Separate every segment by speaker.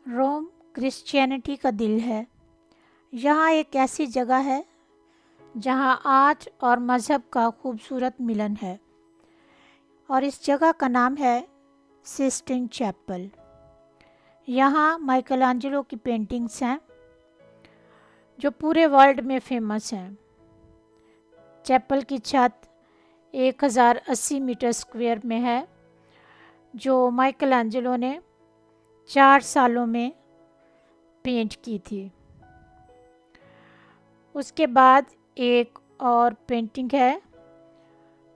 Speaker 1: रोम Christianity का दिल है। यहाँ एक ऐसी जगह है जहाँ आर्ट और मज़हब का खूबसूरत मिलन है, और इस जगह का नाम है सिस्टीन चैपल। यहाँ माइकलएंजेलो की पेंटिंग्स हैं जो पूरे वर्ल्ड में फेमस हैं। चैपल की छत 1080 मीटर स्क्वायर में है, जो माइकलएंजेलो ने 4 सालों में पेंट की थी। उसके बाद एक और पेंटिंग है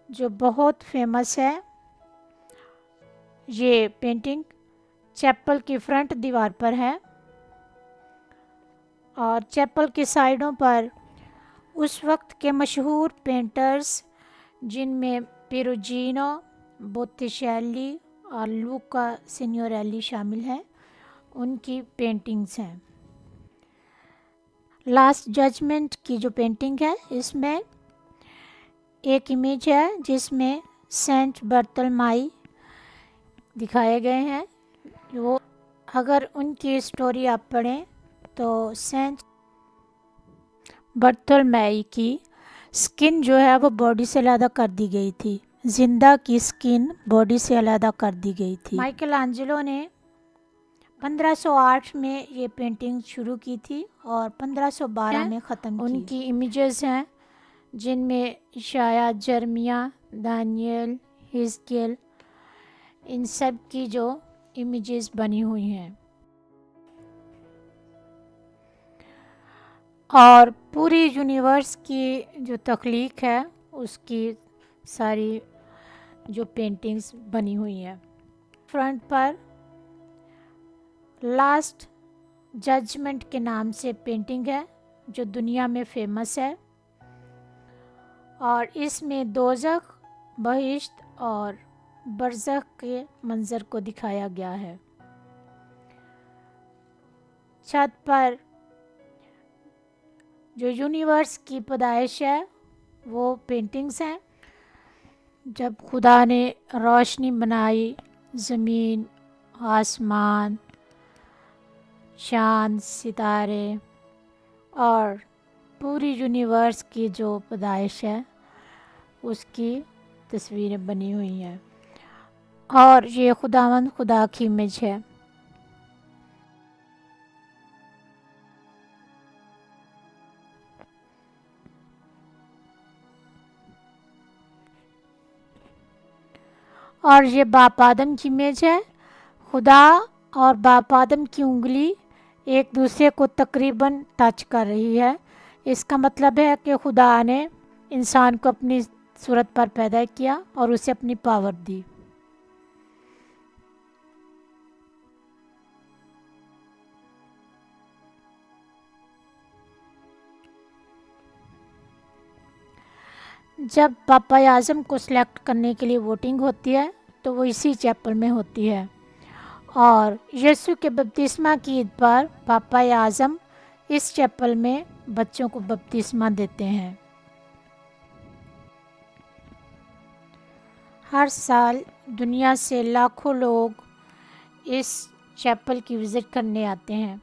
Speaker 1: जो बहुत फेमस है। ये पेंटिंग चैपल की फ्रंट दीवार पर है, और चैपल के साइडों पर उस वक्त के मशहूर पेंटर्स, जिनमें पेरुजीनो, बोत्तिचेली और लूका सिग्नोरेली शामिल हैं, उनकी पेंटिंग्स हैं। लास्ट जजमेंट की जो पेंटिंग है, इसमें एक इमेज है जिसमें सेंट बर्तलमाई दिखाए गए हैं। वो अगर उनकी स्टोरी आप पढ़ें तो सेंट बर्तलमाई की स्किन जो है वो बॉडी से अलग कर दी गई थी। जिंदा की स्किन बॉडी से अलग कर दी गई थी। माइकलएंजेलो ने 1508 में ये पेंटिंग शुरू की थी और 1512 में ख़त्म की। उनकी इमेजेस हैं जिनमें इशाया, जर्मिया, दानियल, हिजकियल, इन सब की जो इमेजेस बनी हुई हैं। और पूरी यूनिवर्स की जो तख्लीक है उसकी सारी जो पेंटिंग्स बनी हुई हैं। फ्रंट पर लास्ट जजमेंट के नाम से पेंटिंग है जो दुनिया में फेमस है, और इसमें दोज़ख, बहिश्त और बरज़ख के मंज़र को दिखाया गया है। छत पर जो यूनिवर्स की पैदाइश है वो पेंटिंग्स हैं। जब खुदा ने रोशनी बनाई, ज़मीन, आसमान, चाँद, सितारे और पूरी यूनिवर्स की जो पैदाइश है उसकी तस्वीरें बनी हुई हैं, और ये खुदावंद खुदा की इमेज है। और ये बाप आदम की इमेज है। खुदा और बाप आदम की उंगली एक दूसरे को तकरीबन टच कर रही है। इसका मतलब है कि खुदा ने इंसान को अपनी सूरत पर पैदा किया और उसे अपनी पावर दी। जब पापा आज़म को सिलेक्ट करने के लिए वोटिंग होती है तो वो इसी चैपल में होती है, और यीशु के बपतिस्मा की ईद पर पापा आज़म इस चैपल में बच्चों को बपतिस्मा देते हैं। हर साल दुनिया से लाखों लोग इस चैपल की विज़िट करने आते हैं।